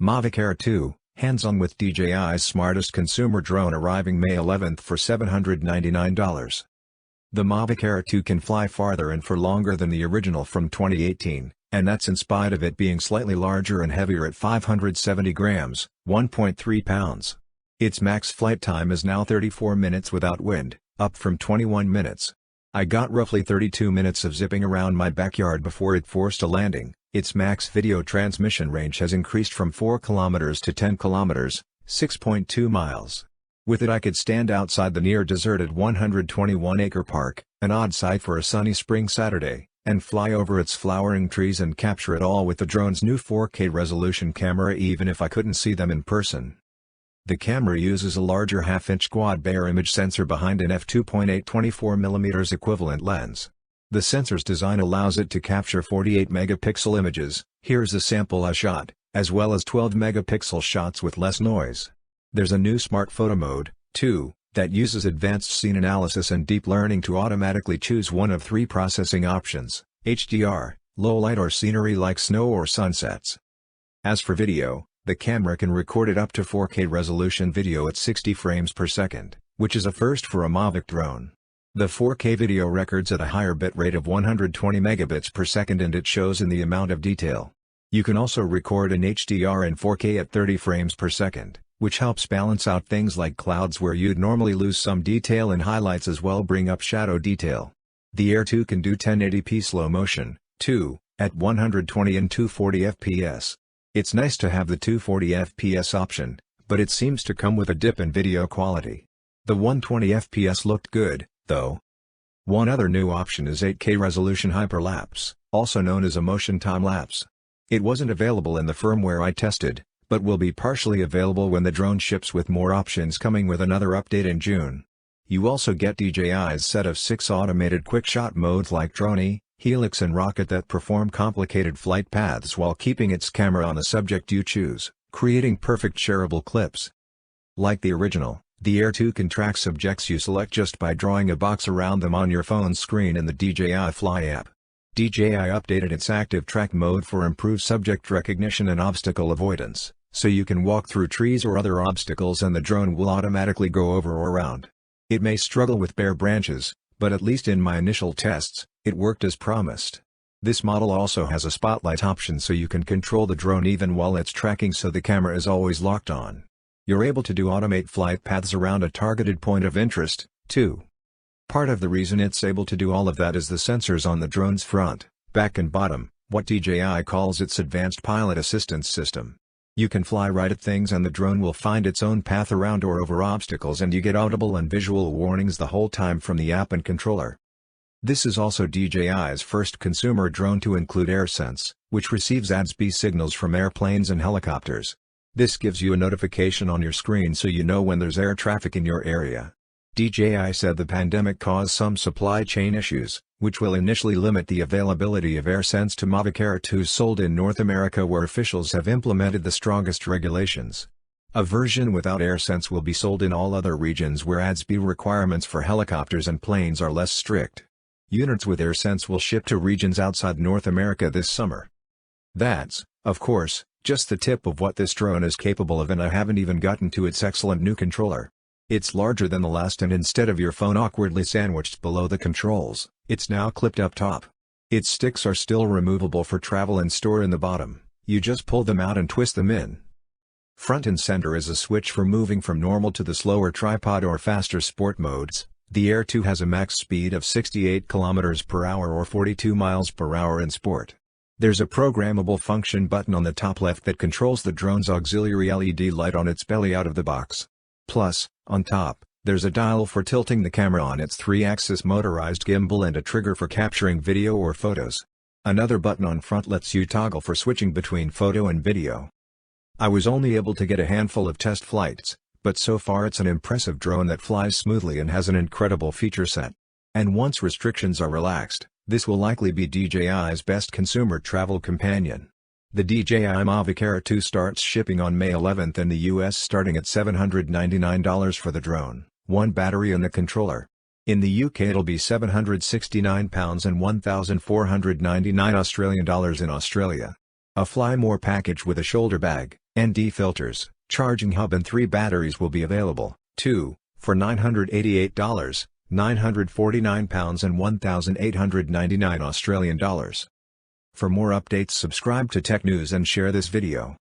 Mavic Air 2, hands-on with DJI's smartest consumer drone arriving May 11th for $799. The Mavic Air 2 can fly farther and for longer than the original from 2018, and that's in spite of it being slightly larger and heavier at 570 grams, 1.3 pounds. Its max flight time is now 34 minutes without wind, up from 21 minutes. I got roughly 32 minutes of zipping around my backyard before it forced a landing. Its max video transmission range has increased from 4 kilometers to 10 kilometers, 6.2 miles. With it I could stand outside the near-deserted 121-acre park, an odd sight for a sunny spring Saturday, and fly over its flowering trees and capture it all with the drone's new 4K resolution camera even if I couldn't see them in person. The camera uses a larger half-inch quad-Bayer image sensor behind an f2.8 24mm equivalent lens. The sensor's design allows it to capture 48-megapixel images, here's a sample I shot, as well as 12-megapixel shots with less noise. There's a new smart photo mode, too, that uses advanced scene analysis and deep learning to automatically choose one of 3 processing options: HDR, low light or scenery like snow or sunsets. As for video, the camera can record it up to 4K resolution video at 60 frames per second, which is a first for a Mavic drone. The 4K video records at a higher bitrate of 120 megabits per second and it shows in the amount of detail. You can also record in HDR and 4K at 30 frames per second, which helps balance out things like clouds where you'd normally lose some detail and highlights as well bring up shadow detail. The Air 2 can do 1080p slow motion, too, at 120 and 240 fps. It's nice to have the 240 fps option, but it seems to come with a dip in video quality. The 120 fps looked good, though. One other new option is 8K resolution Hyperlapse, also known as a motion time-lapse. It wasn't available in the firmware I tested, but will be partially available when the drone ships with more options coming with another update in June. You also get DJI's set of 6 automated quickshot modes like Drone, Helix and Rocket that perform complicated flight paths while keeping its camera on the subject you choose, creating perfect shareable clips. Like the original, the Air 2 can track subjects you select just by drawing a box around them on your phone screen in the DJI Fly app. DJI updated its active track mode for improved subject recognition and obstacle avoidance, so you can walk through trees or other obstacles and the drone will automatically go over or around. It may struggle with bare branches, but at least in my initial tests, it worked as promised. This model also has a spotlight option so you can control the drone even while it's tracking so the camera is always locked on. You're able to do automate flight paths around a targeted point of interest, too. Part of the reason it's able to do all of that is the sensors on the drone's front, back and bottom, what DJI calls its Advanced Pilot Assistance System. You can fly right at things and the drone will find its own path around or over obstacles and you get audible and visual warnings the whole time from the app and controller. This is also DJI's first consumer drone to include AirSense, which receives ADS-B signals from airplanes and helicopters. This gives you a notification on your screen so you know when there's air traffic in your area. DJI said the pandemic caused some supply chain issues, which will initially limit the availability of AirSense to Mavic Air 2s sold in North America where officials have implemented the strongest regulations. A version without AirSense will be sold in all other regions where ADS-B requirements for helicopters and planes are less strict. Units with AirSense will ship to regions outside North America this summer. That's, of course, just the tip of what this drone is capable of and I haven't even gotten to its excellent new controller. It's larger than the last and instead of your phone awkwardly sandwiched below the controls, it's now clipped up top. Its sticks are still removable for travel and store in the bottom, you just pull them out and twist them in. Front and center is a switch for moving from normal to the slower tripod or faster sport modes. The Air 2 has a max speed of 68 km per hour or 42 miles per hour in sport. There's a programmable function button on the top left that controls the drone's auxiliary LED light on its belly out of the box. Plus, on top, there's a dial for tilting the camera on its 3-axis motorized gimbal and a trigger for capturing video or photos. Another button on front lets you toggle for switching between photo and video. I was only able to get a handful of test flights, but so far it's an impressive drone that flies smoothly and has an incredible feature set. And once restrictions are relaxed, this will likely be DJI's best consumer travel companion. The DJI Mavic Air 2 starts shipping on May 11th in the US starting at $799 for the drone, one battery and the controller. In the UK it'll be £769 and $1,499 Australian dollars in Australia. A Fly More package with a shoulder bag, ND filters, charging hub and 3 batteries will be available, 2, for $988, £949 and £1,899 Australian dollars. For more updates, subscribe to Tech News and share this video.